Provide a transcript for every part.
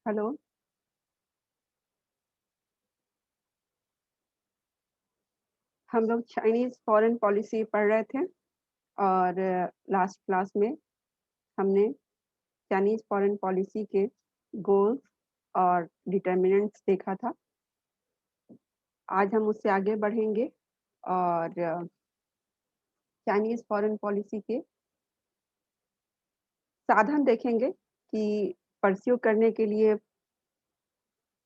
Hello. हम लोग Chinese foreign policy पढ़ रहे थे और लास्ट क्लास में हमने चाइनीज़ फ़ॉरेन पॉलिसी के गोल्स और डिटर्मिनेंट्स देखा था। आज हम उससे आगे बढ़ेंगे और चाइनीज़ फ़ॉरेन पॉलिसी के साधन देखेंगे कि परस्यू करने के लिए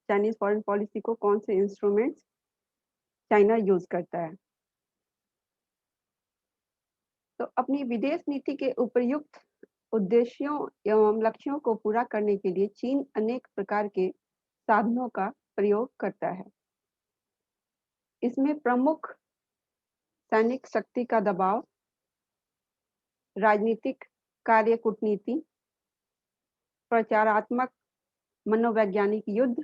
चाइनीज़ फ़ॉरेन पॉलिसी को कौन से इंस्ट्रूमेंट्स चाइना यूज़ करता है। तो अपनी विदेश नीति के उपयुक्त उद्देश्यों एवं लक्ष्यों को पूरा करने के लिए चीन अनेक प्रकार के साधनों का प्रयोग करता है। इसमें प्रमुख सैनिक शक्ति का दबाव, राजनीतिक कार्य कूटनीति, प्रचारात्मक मनोवैज्ञानिक युद्ध,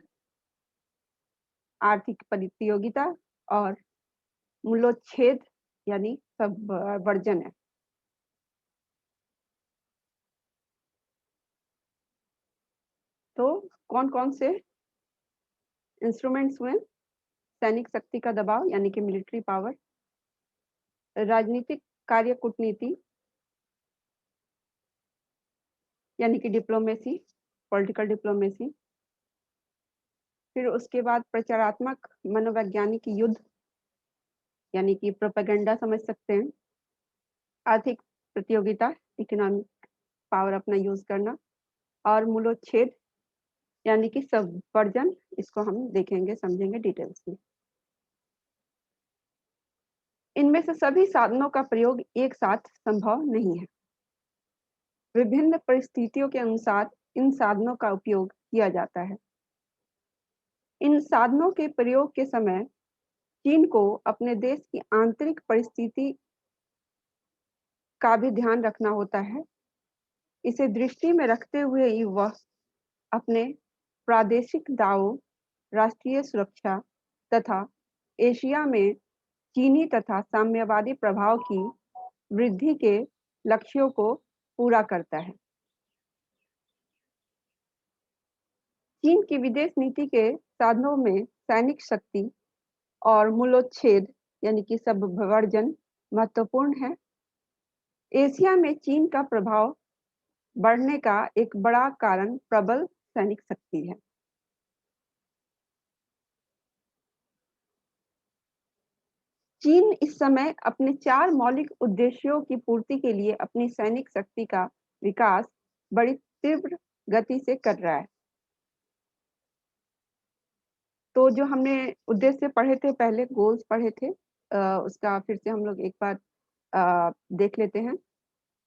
आर्थिक प्रतियोगिता और मूल्योच्छेद यानी सबवर्जन है। तो कौन-कौन से इंस्ट्रूमेंट्स हुए? सैनिक शक्ति का दबाव यानी कि मिलिट्री पावर, राजनीतिक कार्य कूटनीति यानी कि डिप्लोमेसी, पॉलिटिकल डिप्लोमेसी, फिर उसके बाद प्रचारात्मक मनोवैज्ञानिक युद्ध यानी कि प्रोपेगेंडा समझ सकते हैं, आर्थिक प्रतियोगिता, इकोनॉमिक पावर अपना यूज़ करना और मूल्योच्छेद यानी कि सबवर्जन, इसको हम देखेंगे, समझेंगे डिटेल्स में। इनमें से सभी साधनों का प्रयोग एक साथ संभव नहीं है। विभिन्न परिस्थितियों के अनुसार इन साधनों का उपयोग किया जाता है। इन साधनों के प्रयोग के समय चीन को अपने देश की आंतरिक परिस्थिति का भी ध्यान रखना होता है। इसे दृष्टि में रखते हुए ही वह अपने प्रादेशिक दावों, राष्ट्रीय सुरक्षा तथा एशिया में चीनी तथा साम्यवादी प्रभाव की वृद्धि के लक्ष्यों को पूरा करता है। चीन की विदेश नीति के साधनों में सैनिक शक्ति और मूल्योच्छेद यानी कि सबवर्जन महत्वपूर्ण है। एशिया में चीन का प्रभाव बढ़ने का एक बड़ा कारण प्रबल सैनिक शक्ति है। चीन इस समय अपने 4 मौलिक उद्देश्यों की पूर्ति के लिए अपनी सैनिक शक्ति का विकास बड़ी तीव्र गति से कर रहा है। तो जो हमने उद्देश्य पढ़े थे पहले, गोल्स पढ़े थे, उसका फिर से हम लोग एक बार देख लेते हैं।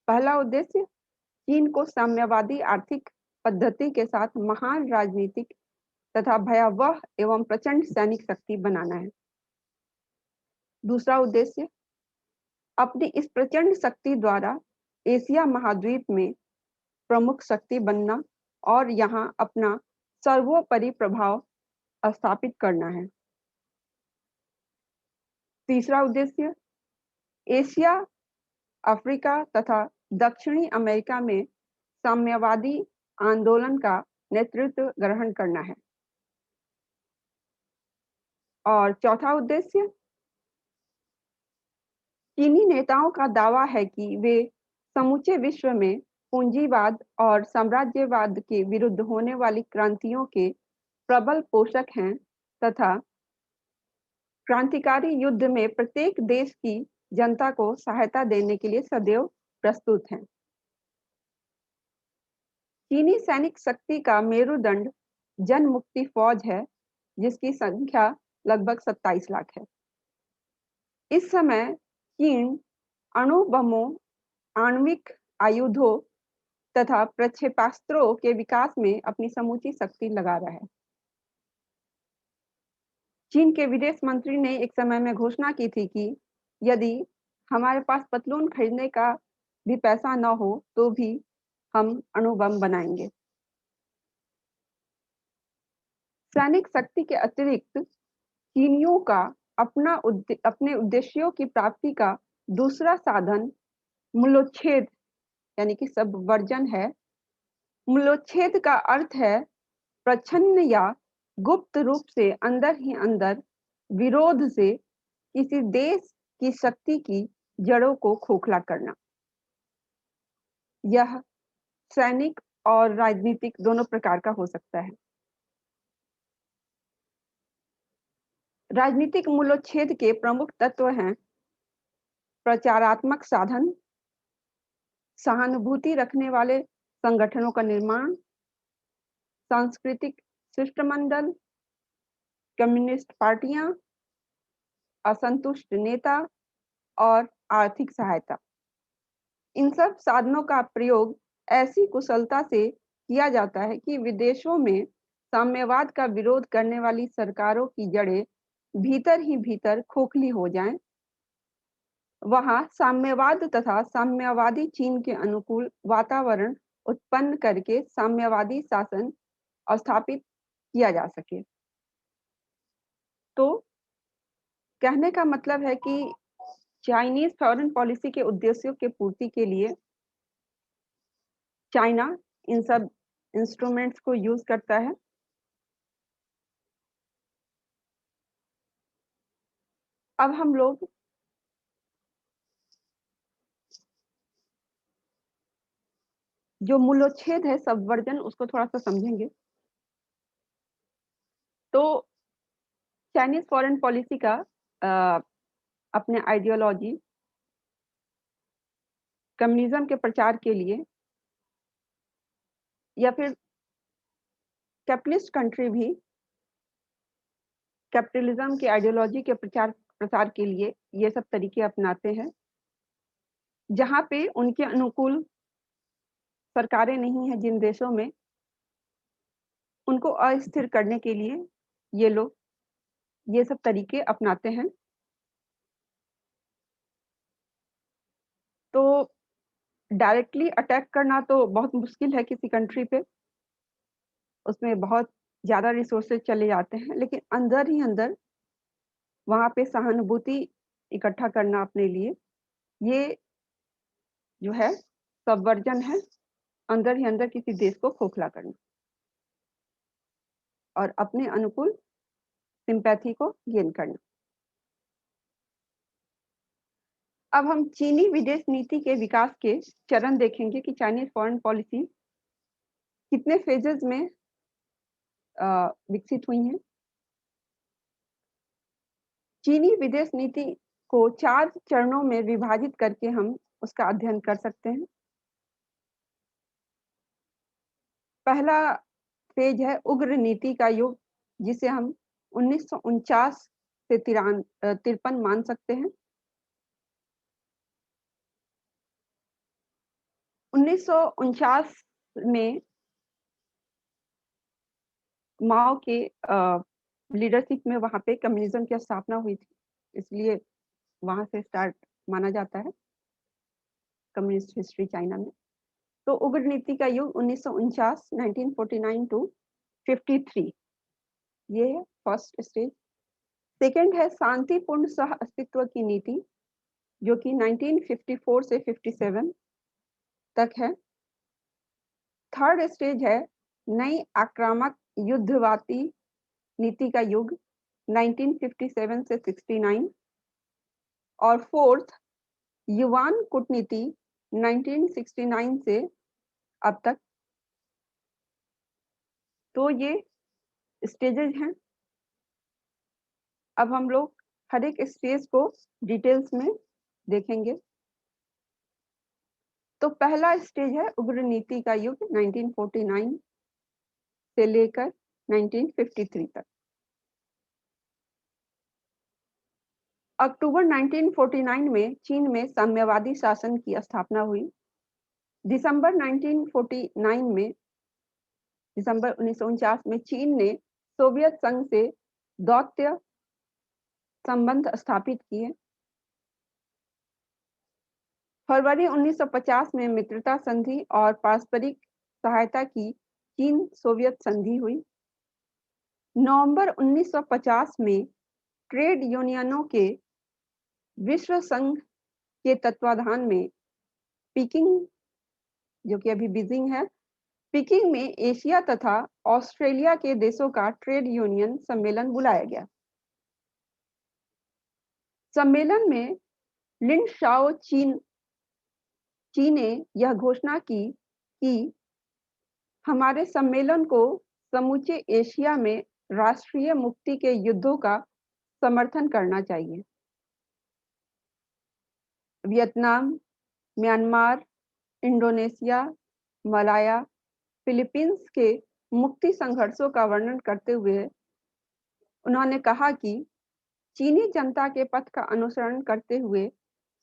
पहला उद्देश्य, चीन को साम्यवादी आर्थिक पद्धति के साथ महान राजनीतिक तथा भयावह एवं प्रचंड सैनिक शक्ति बनाना है। दूसरा उद्देश्य, अपनी इस प्रचंड शक्ति द्वारा एशिया महाद्वीप में प्रमुख शक्ति बनना और यहाँ अपना सर्वोपरि प्रभाव स्थापित करना है। तीसरा उद्देश्य, एशिया, अफ्रीका तथा दक्षिणी अमेरिका में साम्यवादी आंदोलन का नेतृत्व ग्रहण करना है। और चौथा उद्देश्य, चीनी नेताओं का दावा है कि वे समूचे विश्व में पूंजीवाद और साम्राज्यवाद के विरुद्ध होने वाली क्रांतियों के प्रबल पोषक हैं तथा क्रांतिकारी युद्ध में प्रत्येक देश की जनता को सहायता देने के लिए सदैव प्रस्तुत हैं। चीनी सैनिक शक्ति का मेरुदंड जन मुक्ति फौज है, जिसकी संख्या लगभग 27 लाख है। इस समय चीन अणु बमों, आणविक आयुधों तथा प्रक्षेपास्त्रों के विकास में अपनी समूची शक्ति लगा रहा है। चीन के विदेश मंत्री ने एक समय में घोषणा की थी कि यदि हमारे पास पतलून खरीदने का भी पैसा न हो तो भी हम अणु बम बनाएंगे। सैनिक शक्ति के अतिरिक्त चीनियों का अपने उद्देश्यों की प्राप्ति का दूसरा साधन मूल्योच्छेद यानी कि सबवर्जन है। मूल्योच्छेद का अर्थ है प्रच्छन्न या गुप्त रूप से अंदर ही अंदर विरोध से किसी देश की शक्ति की जड़ों को खोखला करना। यह सैनिक और राजनीतिक दोनों प्रकार का हो सकता है। राजनीतिक मूल्योच्छेद के प्रमुख तत्व हैं प्रचारात्मक साधन, सहानुभूति रखने वाले संगठनों का निर्माण, सांस्कृतिक शिष्टमंडल, कम्युनिस्ट पार्टियां, असंतुष्ट नेता और आर्थिक सहायता। इन सब साधनों का प्रयोग ऐसी कुशलता से किया जाता है कि विदेशों में साम्यवाद का विरोध करने वाली सरकारों की जड़ें भीतर ही भीतर खोखली हो जाएं। वहां साम्यवाद तथा साम्यवादी चीन के अनुकूल वातावरण उत्पन्न करके साम्यवादी शासन स्थापित किया जा सके। तो कहने का मतलब है कि चाइनीज फॉरेन पॉलिसी के उद्देश्यों के पूर्ति के लिए चाइना इन सब इंस्ट्रूमेंट्स को यूज करता है। अब हम लोग जो मूल्योच्छेद है, सबवर्जन, उसको थोड़ा सा समझेंगे। तो चाइनीज फॉरेन पॉलिसी का अपने आइडियोलॉजी कम्युनिज्म के प्रचार के लिए या फिर कैपिटलिस्ट कंट्री भी कैपिटलिज्म की आइडियोलॉजी के प्रचार प्रसार के लिए ये सब तरीके अपनाते हैं। जहां पे उनके अनुकूल सरकारें नहीं है जिन देशों में, उनको अस्थिर करने के लिए ये लोग ये सब तरीके अपनाते हैं। तो डायरेक्टली अटैक करना तो बहुत मुश्किल है किसी कंट्री पे, उसमें बहुत ज्यादा रिसोर्सेज चले जाते हैं, लेकिन अंदर ही अंदर वहां पे सहानुभूति इकट्ठा करना अपने लिए, ये जो है सबवर्जन है। अंदर ही अंदर किसी देश को खोखला करना और अपने अनुकूल सिंपैथी को गेन करना। अब हम चीनी विदेश नीति के विकास के चरण देखेंगे कि चाइनीज फॉरेन पॉलिसी कितने फेजेस में विकसित हुई है। चीनी विदेश नीति को 4 चरणों में विभाजित करके हम उसका अध्ययन कर सकते हैं। पहला फेज है उग्र नीति का युग, जिसे हम 1949 से 53 मान सकते हैं। 1949 में माओ के लीडरशिप में वहां पे कम्युनिज्म की स्थापना हुई थी, इसलिए वहां से स्टार्ट माना जाता है कम्युनिस्ट हिस्ट्री चाइना में। तो उग्र नीति का युग 1949 1949 टू 53, ये है फर्स्ट स्टेज। सेकेंड है शांतिपूर्ण सह अस्तित्व की नीति, जो कि 1954 से 57 तक है। थर्ड स्टेज है नई आक्रामक युद्धवादी नीति का युग 1957 से 69। और फोर्थ युवान कूटनीति 1969 से अब तक। तो ये स्टेजेस हैं। अब हम लोग हर एक स्टेज को डिटेल्स में देखेंगे। तो पहला स्टेज है उग्र नीति का युग 1949 से लेकर 1953 तक। अक्टूबर 1949 में चीन में साम्यवादी शासन की स्थापना हुई। दिसंबर 1949 में चीन ने सोवियत संघ से दौत्य संबंध स्थापित किए। फरवरी 1950 में मित्रता संधि और पारस्परिक सहायता की चीन सोवियत संधि हुई। नवंबर 1950 में ट्रेड यूनियनों के विश्व संघ के तत्वाधान में पीकिंग, जो कि अभी बीजिंग है, पीकिंग में एशिया तथा ऑस्ट्रेलिया के देशों का ट्रेड यूनियन सम्मेलन बुलाया गया। सम्मेलन में लिन शाओ ची ने यह घोषणा की कि हमारे सम्मेलन को समूचे एशिया में राष्ट्रीय मुक्ति के युद्धों का समर्थन करना चाहिए। Vietnam, Myanmar, Indonesia, Malaya, Philippines के मुक्ति संघर्षों का वर्णन करते हुए उन्होंने कहा कि चीनी जनता के पथ का अनुसरण करते हुए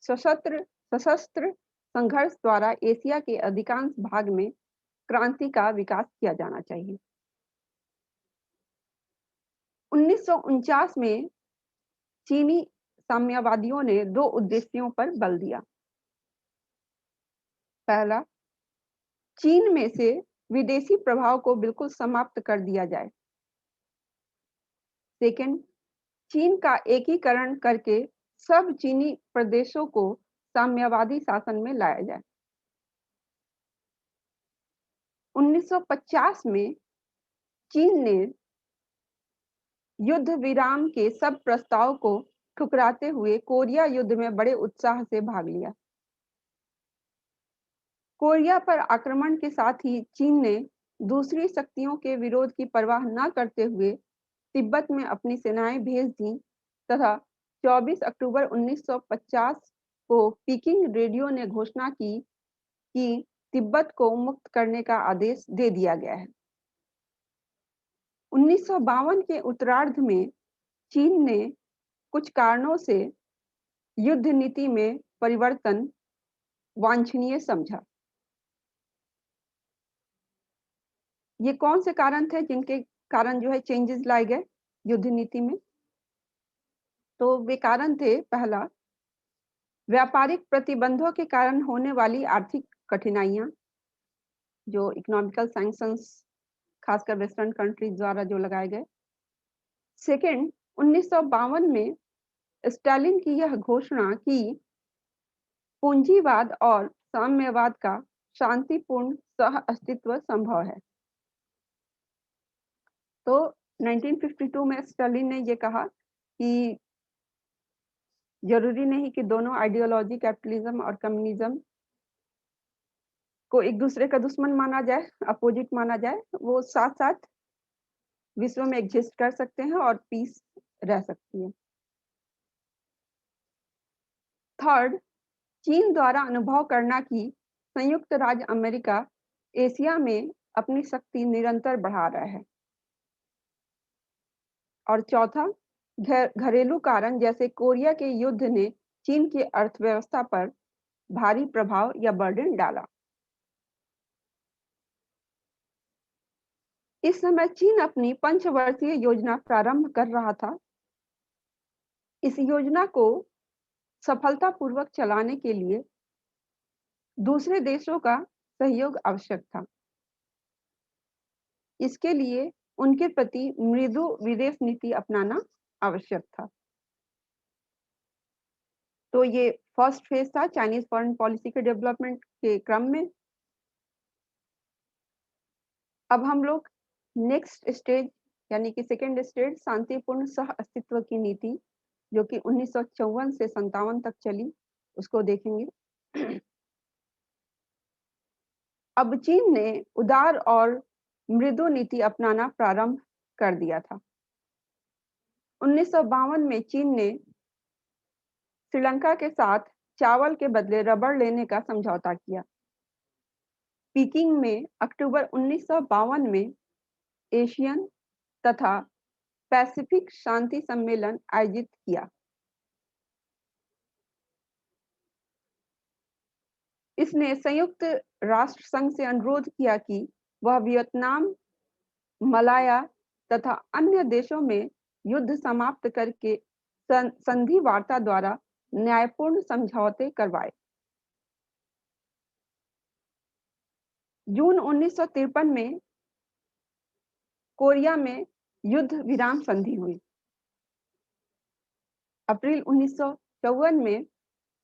सशस्त्र संघर्ष द्वारा एशिया के अधिकांश भाग में क्रांति का विकास किया जाना चाहिए। 1949 में चीनी साम्यवादियों ने 2 उद्देश्यों पर बल दिया। पहला, चीन में से विदेशी प्रभाव को बिल्कुल समाप्त कर दिया जाए। सेकंड, चीन का एकीकरण करके सब चीनी प्रदेशों को साम्यवादी शासन में लाया जाए। 1950 में चीन ने युद्ध विराम के सब प्रस्ताव को ठुकराते हुए कोरिया युद्ध में बड़े उत्साह से भाग लिया। कोरिया पर आक्रमण के साथ ही चीन ने दूसरी शक्तियों के विरोध की परवाह न करते हुए तिब्बत में अपनी सेनाएं भेज दी तथा 24 अक्टूबर 1950 को पीकिंग रेडियो ने घोषणा की कि तिब्बत को मुक्त करने का आदेश दे दिया गया है। 1952 के उत्तरार्ध में चीन ने कुछ कारणों से युद्ध नीति में परिवर्तन वांछनीय समझा। ये कौन से कारण थे जिनके कारण जो है चेंजेस लाए गए युद्ध नीति में? तो वे कारण थे, पहला, व्यापारिक प्रतिबंधों के कारण होने वाली आर्थिक कठिनाइयां, जो इकोनॉमिकल सैंक्शंस खासकर वेस्टर्न कंट्रीज द्वारा जो लगाए गए। सेकंड, 1952 में स्टालिन की यह घोषणा कि पूंजीवाद और साम्यवाद का शांतिपूर्ण सह अस्तित्व संभव है। तो 1952 में स्टालिन ने ये कहा कि जरूरी नहीं कि दोनों आइडियोलॉजी कैपिटलिज्म और कम्युनिज्म को एक दूसरे का दुश्मन माना जाए, अपोजिट माना जाए। वो साथ साथ विश्व में एग्जिस्ट कर सकते हैं और पीस रह सकती है। थर्ड, चीन द्वारा अनुभव करना कि संयुक्त राज्य अमेरिका एशिया में अपनी शक्ति निरंतर बढ़ा रहा है। और चौथा, घरेलू कारण जैसे कोरिया के युद्ध ने चीन की अर्थव्यवस्था पर भारी प्रभाव या बर्डन डाला। इस समय चीन अपनी पंचवर्षीय योजना प्रारंभ कर रहा था। इस योजना को सफलतापूर्वक चलाने के लिए दूसरे देशों का सहयोग आवश्यक था। इसके लिए उनके प्रति मृदु विदेश नीति अपनाना आवश्यक था। तो ये फर्स्ट फेज था चाइनीज फॉरेन पॉलिसी के डेवलपमेंट के क्रम में। अब हम लोग नेक्स्ट स्टेज यानी कि सेकेंड स्टेज शांतिपूर्ण सह अस्तित्व की नीति, जो कि 1954 से 57 तक चली, उसको देखेंगे। अब चीन ने उदार और मृदु नीति अपनाना प्रारंभ कर दिया था। 1952 में चीन ने श्रीलंका के साथ चावल के बदले रबड़ लेने का समझौता किया। पीकिंग में अक्टूबर 1952 में एशियन तथा पैसिफिक शांति सम्मेलन आयोजित किया। इसने संयुक्त राष्ट्र संघ से अनुरोध किया कि वह वियतनाम, मलाया तथा अन्य देशों में युद्ध समाप्त करके संधि वार्ता द्वारा न्यायपूर्ण समझौते करवाए। जून 1953 में कोरिया में युद्ध विराम संधि हुई। अप्रैल 1954 में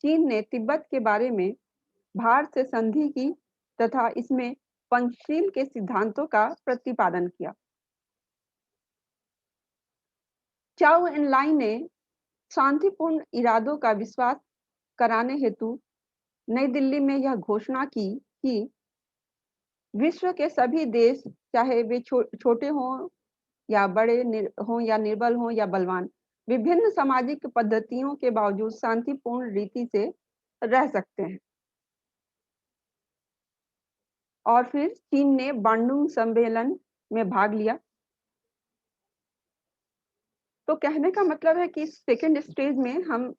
चीन ने तिब्बत के बारे में भारत से संधि की तथा इसमें पंचशील के सिद्धांतों का प्रतिपादन किया। चाओ एन लाई ने शांतिपूर्ण इरादों का विश्वास कराने हेतु नई दिल्ली में यह घोषणा की कि विश्व के सभी देश, चाहे वे छोटे हों या बड़े, हों या निर्बल हों या बलवान, विभिन्न सामाजिक पद्धतियों के बावजूद शांतिपूर्ण रीति से रह सकते हैं। और फिर चीन ने बांडुंग सम्मेलन में भाग लिया। तो कहने का मतलब है कि सेकेंड स्टेज में हम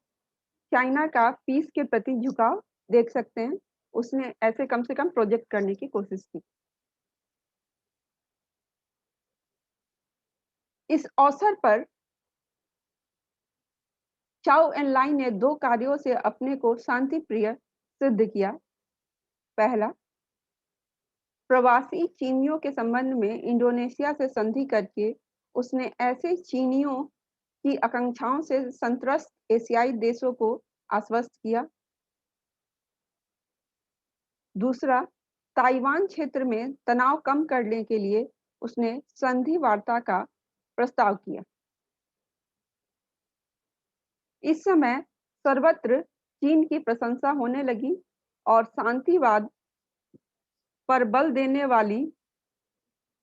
चाइना का पीस के प्रति झुकाव देख सकते हैं। उसने ऐसे कम से कम प्रोजेक्ट करने की कोशिश की। इस अवसर पर चाओ एन लाई ने 2 कार्यों से अपने को शांति प्रिय सिद्ध किया। पहला, प्रवासी चीनियों के संबंध में इंडोनेशिया से संधि करके उसने ऐसे चीनियों की आकांक्षाओं से संत्रस्त एशियाई देशों को आश्वस्त किया। दूसरा, ताइवान क्षेत्र में तनाव कम करने के लिए उसने संधि वार्ता का प्रस्ताव किया। इस समय सर्वत्र चीन की प्रशंसा होने लगी और शांतिवाद पर बल देने वाली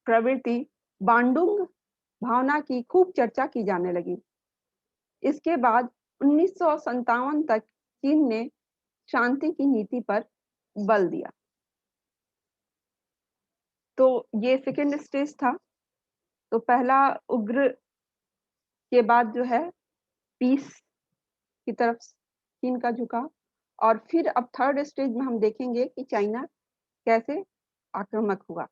प्रवृत्ति बांडुंग भावना की खूब चर्चा की जाने लगी। इसके बाद 1957 तक चीन ने शांति की नीति पर बल दिया। तो ये सेकेंड स्टेज था। तो पहला उग्र के बाद जो है पीस की तरफ चीन का झुकाव, और फिर अब थर्ड स्टेज में हम देखेंगे कि चाइना कैसे आक्रामक हुआ।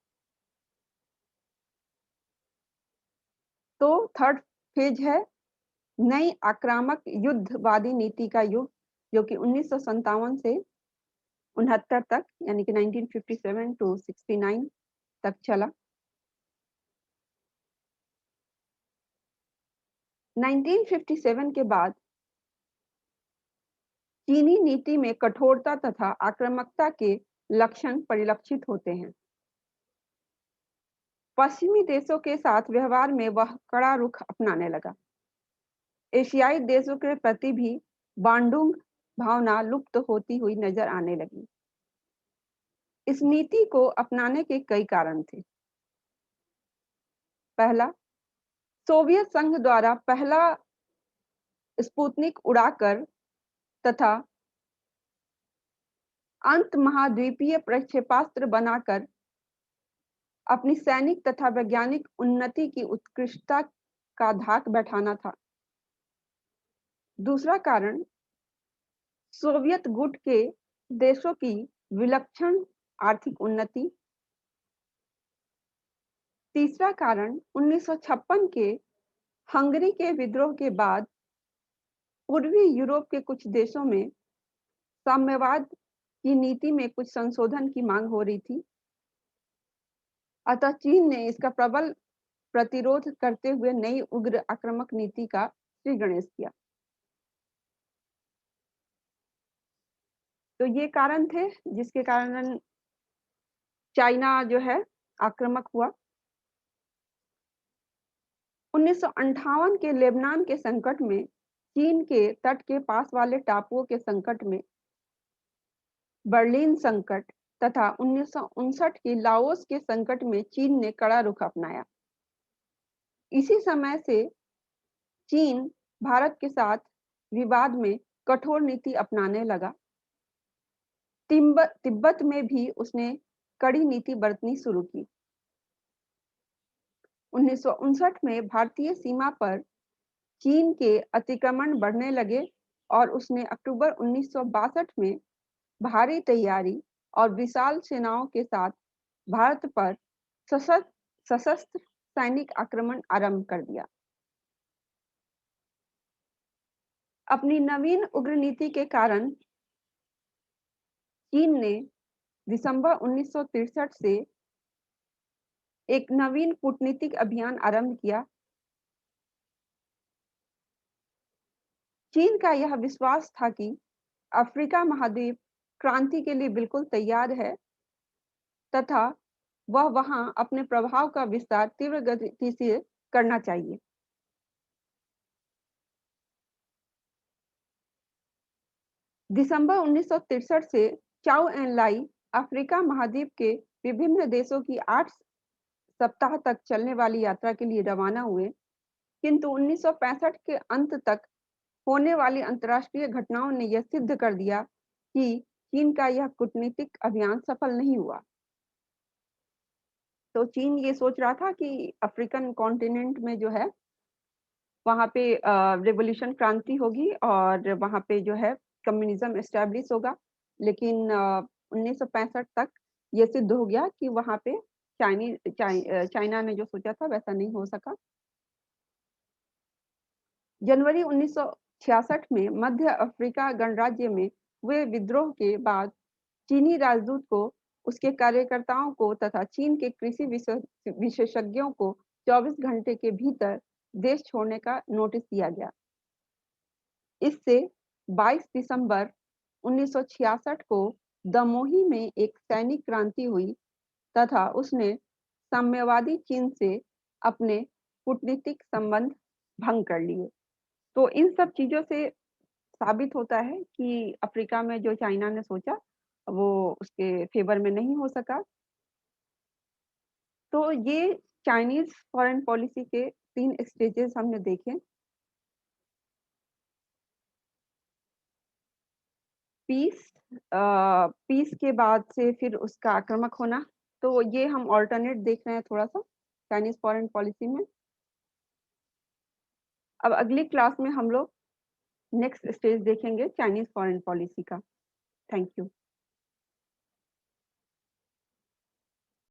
तो थर्ड फेज है नई आक्रामक युद्धवादी नीति का युग, जो कि 1957 से 69 तक, यानी कि 1957 टू 69 तक चला। 1957 के बाद चीनी नीति में कठोरता तथा आक्रामकता के लक्षण परिलक्षित होते हैं। पश्चिमी देशों के साथ व्यवहार में वह कड़ा रुख अपनाने लगा। एशियाई देशों के प्रति भी बांडुंग भावना लुप्त होती हुई नजर आने लगी। इस नीति को अपनाने के कई कारण थे। पहला, सोवियत संघ द्वारा पहला स्पुतनिक उड़ाकर तथा अंत महाद्वीपीय प्रक्षेपास्त्र बनाकर अपनी सैनिक तथा वैज्ञानिक उन्नति की उत्कृष्टता का धाक बैठाना था। दूसरा कारण, सोवियत गुट के देशों की विलक्षण आर्थिक उन्नति। तीसरा कारण, 1956 के हंगरी के विद्रोह के बाद पूर्वी यूरोप के कुछ देशों में साम्यवाद की नीति में कुछ संशोधन की मांग हो रही थी। अतः चीन ने इसका प्रबल प्रतिरोध करते हुए नई उग्र आक्रामक नीति का श्री गणेश किया। तो ये कारण थे जिसके कारण चाइना जो है आक्रामक हुआ। 1958 के लेबनान के संकट में, चीन के तट के पास वाले टापुओं के संकट में, बर्लिन संकट तथा 1959 के लाओस के संकट में चीन ने कड़ा रुख अपनाया। इसी समय से चीन भारत के साथ विवाद में कठोर नीति अपनाने लगा। तिब्बत में भी उसने कड़ी नीति बरतनी शुरू की। 1959 में भारतीय सीमा पर चीन के अतिक्रमण बढ़ने लगे और उसने अक्टूबर 1962 में भारी तैयारी और विशाल सेनाओं के साथ भारत पर सशस्त्र सैनिक आक्रमण आरंभ कर दिया। अपनी नवीन उग्र नीति के कारण चीन ने दिसंबर 1963 से एक नवीन कूटनीतिक अभियान आरंभ किया। चीन का यह विश्वास था कि अफ्रीका महाद्वीप क्रांति के लिए बिल्कुल तैयार है तथा वह वहाँ अपने प्रभाव का विस्तार तीव्र गति से करना चाहिए। दिसंबर 1963 से चाउ एन लाई अफ्रीका महाद्वीप के विभिन्न देशों की 8 सप्ताह तक चलने वाली यात्रा के लिए रवाना हुए, किंतु 1965 के अंत तक होने वाली अंतर्राष्ट्रीय घटनाओं ने यह सिद्ध कर दिया कि चीन का यह कूटनीतिक अभियान सफल नहीं हुआ। तो चीन ये सोच रहा था कि अफ्रीकन कॉन्टिनेंट में जो है, वहाँ पे रिवॉल्यूशन क्रांति होगी और वहाँ पे जो है कम्युनिज़्म एस्टेब्लिश होगा। लेकिन 1965 तक ये सिद्ध हो गया कि वहाँ पे चाइना ने जो सोचा था वैसा नहीं हो सका। जनवरी 1966 में मध्य अफ्रीका गणराज्य में हुए विद्रोह के बाद चीनी राजदूत को, उसके कार्यकर्ताओं को तथा चीन के कृषि विशेषज्ञों को 24 घंटे के भीतर देश छोड़ने का नोटिस दिया गया। इससे 22 दिसंबर 1966 को दमोही में एक सैनिक क्रांति हुई तथा उसने साम्यवादी चीन से अपने कूटनीतिक संबंध भंग कर लिए। तो इन सब चीज़ों से साबित होता है कि अफ्रीका में जो चाइना ने सोचा, वो उसके फ़ेवर में नहीं हो सका। तो ये चाइनीज़ फ़ॉरेन पॉलिसी के 3 स्टेजेस हमने देखे। पीस पीस के बाद से फिर उसका आक्रामक होना, तो ये हम अल्टरनेट देख रहे हैं थोड़ा-सा चाइनीज़ फ़ॉरेन पॉलिसी में। अब अगली क्लास में हम लोग नेक्स्ट स्टेज देखेंगे चाइनीज़ फ़ॉरेन पॉलिसी का। Thank you.